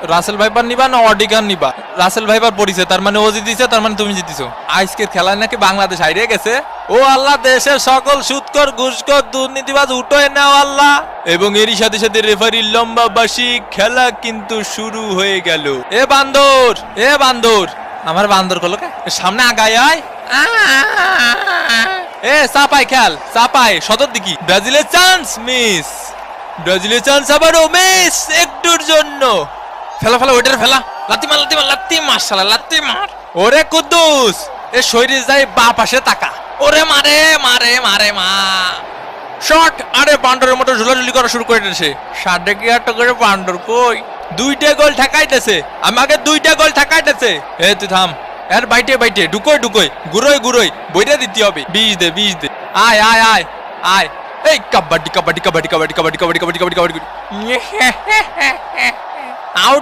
Russell viper নিবা না অডিগান নিবা? রাসেল ভাইপার পড়িছে, তার মানে ও জিতিছে, তার মানে তুমি জিতিছো। আজকের খেলায় নাকি বাংলাদেশ হারিয়ে গেছে। ও আল্লাহ, দেশের সকল সুদখোর ঘুষখোর দুর্নীতিবাজ উঠোয় নাও আল্লাহ। এবং এরই সাথে সাথে রেফারির লম্বা বাঁশি, খেলা কিন্তু শুরু হয়ে গেল। এ বান্দর, এ বান্দর, আমার বান্দর করলো কে? সামনে আগায় আয়। এ চাপাই খেল, চাপাই সদর দিকি। ব্রাজিলের চান্স মিস, ব্রাজিলের চান্স আবারও মিস একটুর জন্য। ফেলা ফেলা ওইটার ফেলা, লাত্তি মার লাত্তি মার লাত্তি মার শালা লাত্তি মার। ওরে কুদ্দুস, এ শরীরে যাই বা পাশে তাকা। ওরে মারে মারে মারে মা শট। আরে বান্ডরের মতো ঝুলাঝুলি করা শুরু করে দিয়েছে। 8.5 করে বান্ডর কই? 2টা গোল ঠেকাইতেছে, আমাকে 2টা গোল ঠেকাইতেছে। এ তুই থাম, এর বাইটে বাইটে ঢুকোই ঢুকোই গুরোই গুরোই বইটা দিতে হবে। 20 দে 20 দে। আয় আয় আয় আয়। এই কাবাডি কাবাডি কাবাডি কাবাডি কাবাডি কাবাডি কাবাডি কাবাডি কাবাডি।